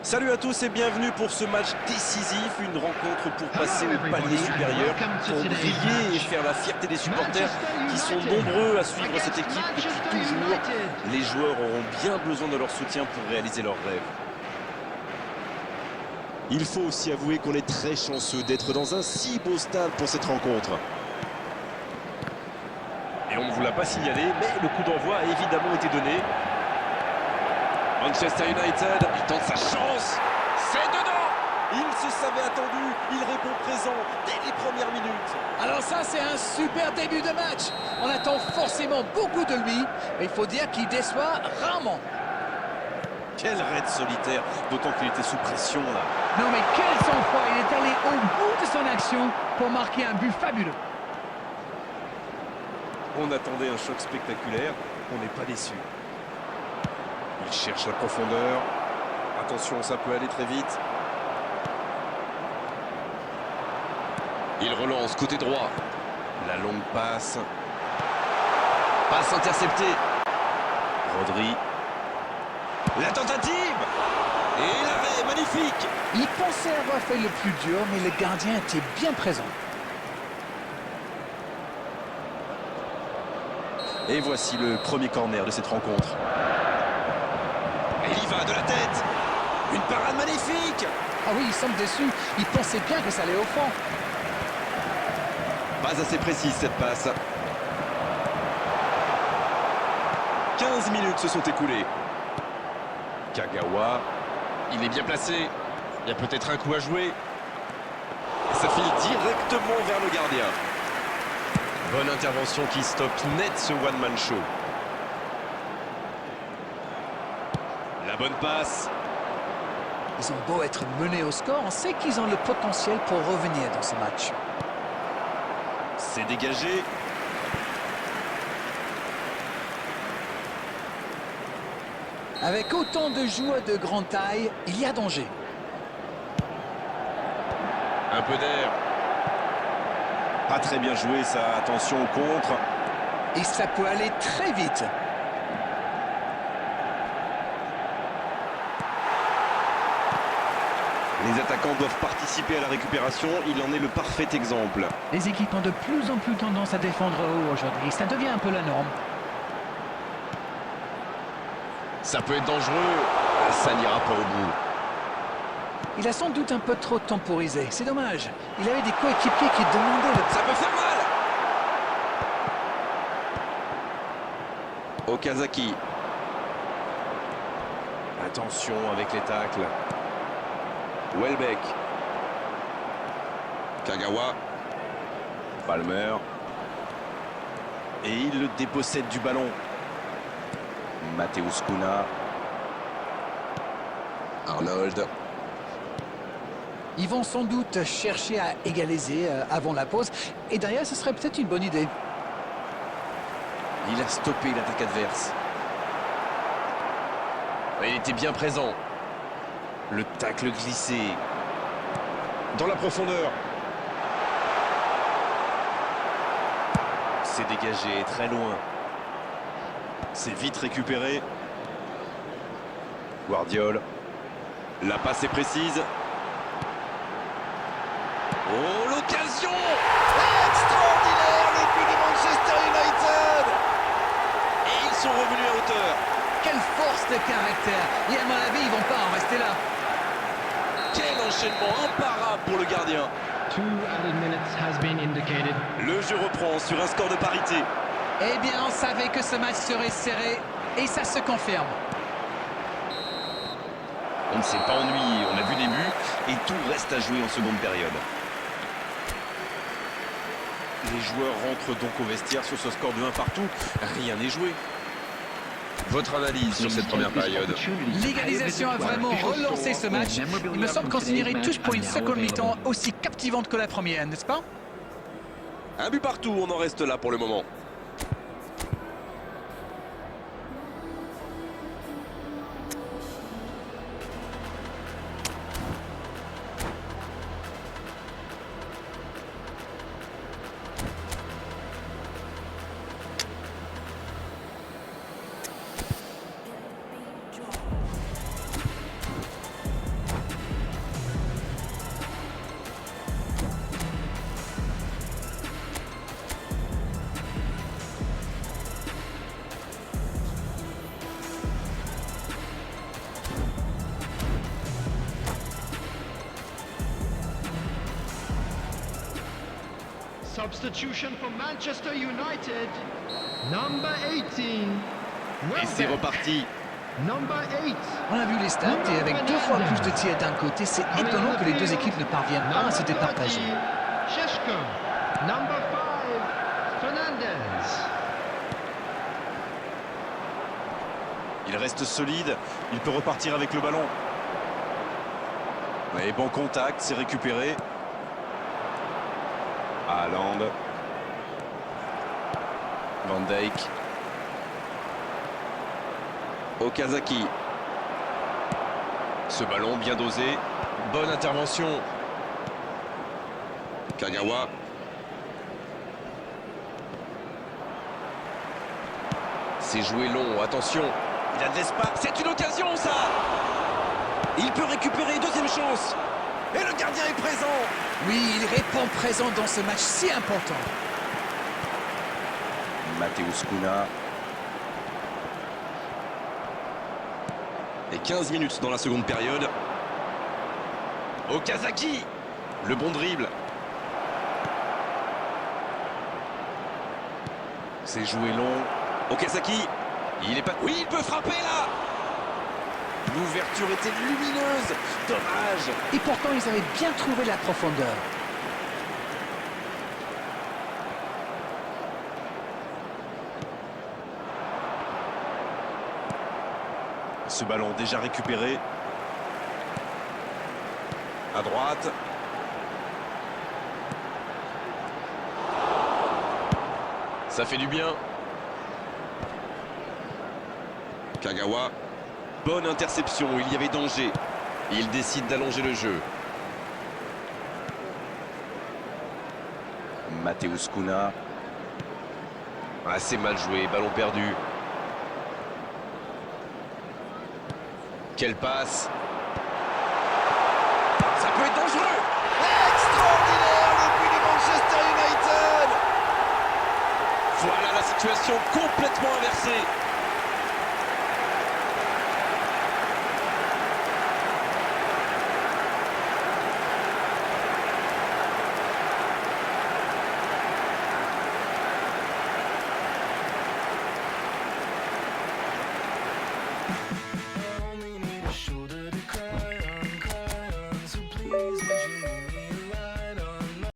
Salut à tous et bienvenue pour ce match décisif, une rencontre pour passer au palier supérieur, pour briller et faire la fierté des supporters qui sont nombreux à suivre cette équipe depuis toujours. Les joueurs auront bien besoin de leur soutien pour réaliser leurs rêves. Il faut aussi avouer qu'on est très chanceux d'être dans un si beau stade pour cette rencontre. Et on ne vous l'a pas signalé, mais le coup d'envoi a évidemment été donné. Manchester United, il tente sa chance, c'est dedans! Il se savait attendu, il répond présent dès les premières minutes. Alors ça, c'est un super début de match. On attend forcément beaucoup de lui, mais il faut dire qu'il déçoit rarement. Quel raid solitaire, d'autant qu'il était sous pression là. Non mais quel sang-froid, il est allé au bout de son action pour marquer un but fabuleux. On attendait un choc spectaculaire, on n'est pas déçu. Il cherche la profondeur. Attention, ça peut aller très vite. Il relance côté droit. La longue passe. Passe interceptée. Rodri. La tentative. Et l'arrêt, magnifique. Il pensait avoir fait le plus dur, mais le gardien était bien présent. Et voici le premier corner de cette rencontre. Et il y va de la tête. Une parade magnifique. Ah oui, il semble déçu. Il pensait bien que ça allait au fond. Pas assez précise cette passe. 15 minutes se sont écoulées. Kagawa, il est bien placé. Il y a peut-être un coup à jouer. Et ça file directement vers le gardien. Bonne intervention qui stoppe net ce one-man show. La bonne passe. Ils ont beau être menés au score, on sait qu'ils ont le potentiel pour revenir dans ce match. C'est dégagé. Avec autant de joueurs de grande taille, il y a danger. Un peu d'air. Pas très bien joué ça, attention au contre. Et ça peut aller très vite. Les attaquants doivent participer à la récupération, il en est le parfait exemple. Les équipes ont de plus en plus tendance à défendre haut aujourd'hui. Ça devient un peu la norme. Ça peut être dangereux, ça n'ira pas au bout. Il a sans doute un peu trop temporisé. C'est dommage. Il avait des coéquipiers qui demandaient le... Ça peut faire mal. Okazaki. Attention avec les tacles. Welbeck. Kagawa. Palmer. Et il le dépossède du ballon. Mateusz Cunha. Arnold. Ils vont sans doute chercher à égaliser avant la pause. Et derrière, ce serait peut-être une bonne idée. Il a stoppé l'attaque adverse. Il était bien présent. Le tacle glissé. Dans la profondeur. C'est dégagé très loin. C'est vite récupéré. Guardiola. La passe est précise. Oh, l'occasion! Extraordinaire, le but de Manchester United! Et ils sont revenus à hauteur. Quelle force de caractère. Et à mon avis, ils vont pas en rester là. Quel enchaînement imparable pour le gardien. 2 added minutes has been indicated. Le jeu reprend sur un score de parité. Eh bien, on savait que ce match serait serré. Et ça se confirme. On ne s'est pas ennuyé, on a vu des buts et tout reste à jouer en seconde période. Les joueurs rentrent donc au vestiaire sur ce score de 1 partout. Rien n'est joué. Votre analyse sur cette première période? L'égalisation a vraiment relancé ce match. Il me semble qu'on signerait tous pour une seconde mi-temps aussi captivante que la première, n'est-ce pas? Un but partout, on en reste là pour le moment. Substitution for Manchester United. Number 18. Et c'est reparti. Number 8. On a vu les stats et avec 2 fois plus de tirs d'un côté, c'est étonnant que les deux équipes ne parviennent pas à se départager. Šeško. Number 5. Fernandez. Il reste solide, il peut repartir avec le ballon. Et bon contact, c'est récupéré. Haaland. Van Dijk. Okazaki. Ce ballon bien dosé. Bonne intervention. Kagawa. C'est joué long, attention. Il a de l'espace. C'est une occasion, ça. Il peut récupérer, deuxième chance. Et le gardien est présent. Oui, il répond présent dans ce match si important. Matheus Cunha. Et 15 minutes dans la seconde période. Okazaki. Le bon dribble. C'est joué long. Okazaki. Il est pas... Oui, il peut frapper là. L'ouverture était lumineuse. Dommage. Et pourtant, ils avaient bien trouvé la profondeur. Ce ballon déjà récupéré. À droite. Ça fait du bien. Kagawa. Bonne interception, il y avait danger. Il décide d'allonger le jeu. Matheus Cunha. Assez mal joué, ballon perdu. Quelle passe. Ça peut être dangereux. Extraordinaire le but de Manchester United. Voilà la situation complètement inversée.